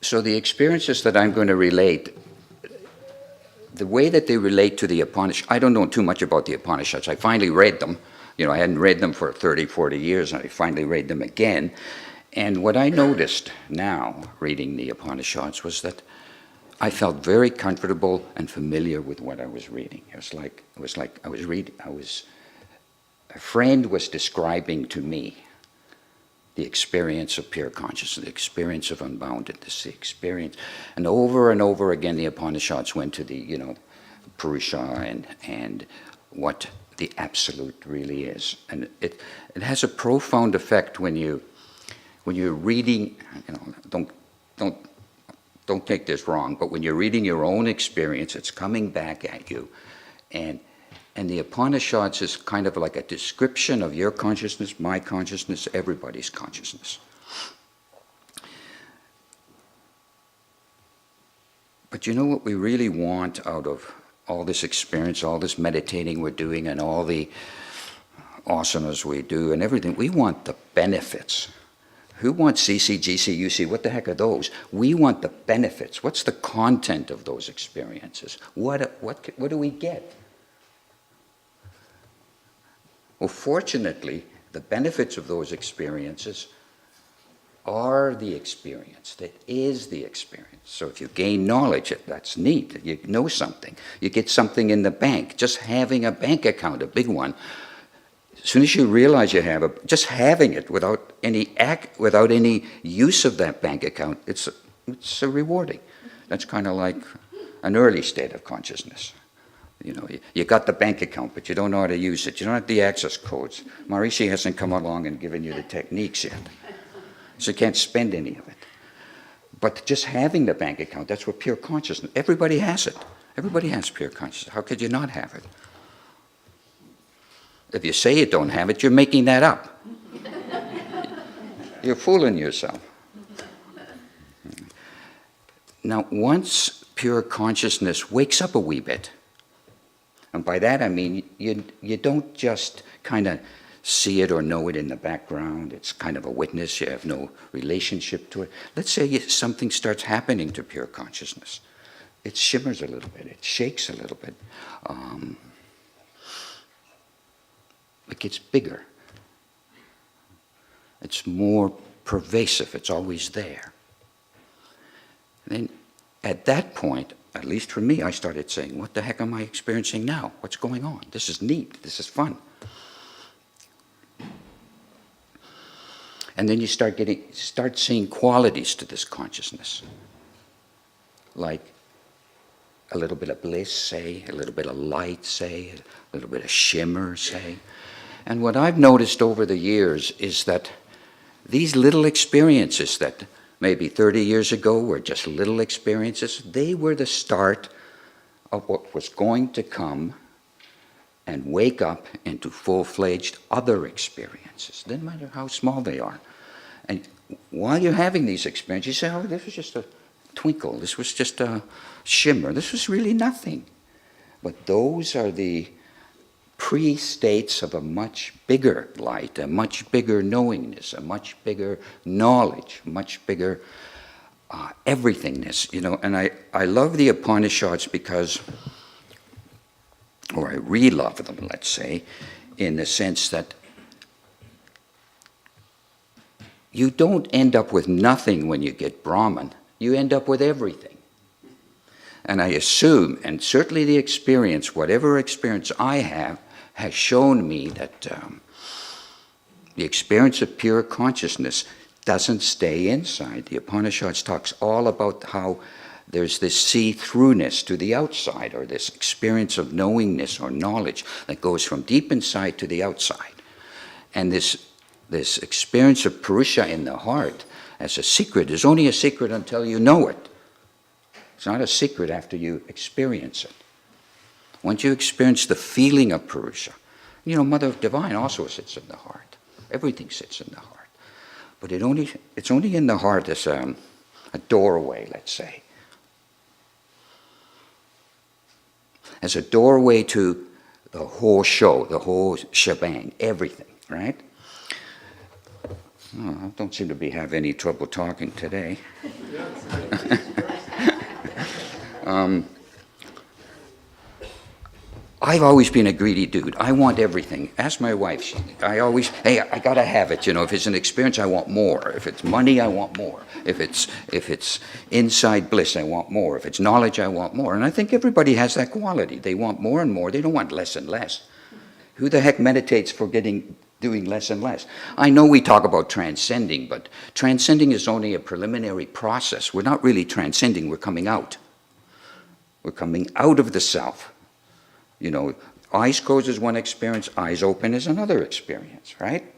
So the experiences that I'm going to relate, the way that they relate to the Upanishads, I don't know too much about the Upanishads. I finally read them. I hadn't read them for 30, 40 years, and I finally read them again. And what I noticed now, reading the Upanishads, was that I felt very comfortable and familiar with what I was reading. It was like a friend was describing to me the experience of pure consciousness, the experience of unboundedness, the experience. And over again, the Upanishads went to the, Purusha and what the absolute really is. And it has a profound effect when you're reading, don't take this wrong, but when you're reading your own experience, it's coming back at you. And the Upanishads is kind of like a description of your consciousness, my consciousness, everybody's consciousness. But you know what we really want out of all this experience, all this meditating we're doing, and all the asanas we do and everything? We want the benefits. Who wants CC, GC, UC? What the heck are those? We want the benefits. What's the content of those experiences? What do we get? Well, fortunately, the benefits of those experiences are the experience. That is the experience. So if you gain knowledge, that's neat. You know something. You get something in the bank. Just having a bank account, a big one. As soon as you realize you have just having it without any use of that bank account, it's rewarding. That's kind of like an early state of consciousness. You got the bank account, but you don't know how to use it. You don't have the access codes. Maharishi hasn't come along and given you the techniques yet. So you can't spend any of it. But just having the bank account, that's what pure consciousness, everybody has it. Everybody has pure consciousness. How could you not have it? If you say you don't have it, you're making that up. You're fooling yourself. Now, once pure consciousness wakes up a wee bit, and by that I mean you don't just kind of see it or know it in the background. It's kind of a witness. You have no relationship to it. Let's say something starts happening to pure consciousness. It shimmers a little bit. It shakes a little bit. It gets bigger. It's more pervasive. It's always there. And then at that point, at least for me, I started saying, what the heck am I experiencing now? What's going on? This is neat. This is fun. And then you start seeing qualities to this consciousness. Like a little bit of bliss, say, a little bit of light, say, a little bit of shimmer, say. And what I've noticed over the years is that these little experiences that maybe 30 years ago were just little experiences, they were the start of what was going to come and wake up into full-fledged other experiences. Doesn't matter how small they are. And while you're having these experiences, you say, oh, this was just a twinkle, this was just a shimmer, this was really nothing. But those are the pre-states of a much bigger light, a much bigger knowingness, a much bigger knowledge, much bigger everythingness, And I love the Upanishads because, or I re-love them, let's say, in the sense that you don't end up with nothing when you get Brahman. You end up with everything. And I assume, and certainly the experience, whatever experience I have, has shown me that the experience of pure consciousness doesn't stay inside. The Upanishads talks all about how there's this see-throughness to the outside, or this experience of knowingness or knowledge that goes from deep inside to the outside. And this experience of Purusha in the heart as a secret is only a secret until you know it. It's not a secret after you experience it. Once you experience the feeling of Purusha, Mother of Divine also sits in the heart. Everything sits in the heart. But it's only in the heart as a doorway, let's say. As a doorway to the whole show, the whole shebang, everything, right? Oh, I don't seem to have any trouble talking today. Yes. I've always been a greedy dude. I want everything. Ask my wife. Hey, I gotta have it. If it's an experience, I want more. If it's money, I want more. If it's inside bliss, I want more. If it's knowledge, I want more. And I think everybody has that quality. They want more and more. They don't want less and less. Who the heck meditates for doing less and less? I know we talk about transcending, but transcending is only a preliminary process. We're not really transcending. We're coming out. We're coming out of the self. Eyes closed is one experience, eyes open is another experience, right?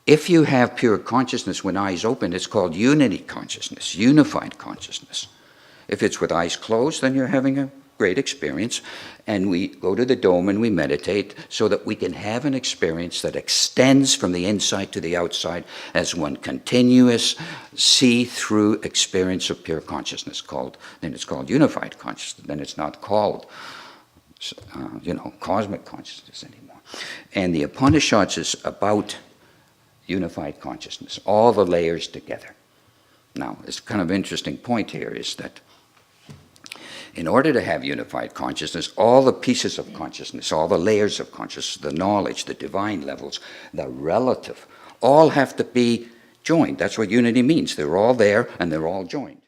If you have pure consciousness when eyes open, it's called unity consciousness, unified consciousness. If it's with eyes closed, then you're having a great experience, and we go to the dome and we meditate so that we can have an experience that extends from the inside to the outside as one continuous see-through experience of pure consciousness. Then it's called unified consciousness. Then it's not called cosmic consciousness anymore. And the Upanishads is about unified consciousness, all the layers together. Now, it's kind of interesting point here is that in order to have unified consciousness, all the pieces of consciousness, all the layers of consciousness, the knowledge, the divine levels, the relative, all have to be joined. That's what unity means. They're all there and they're all joined.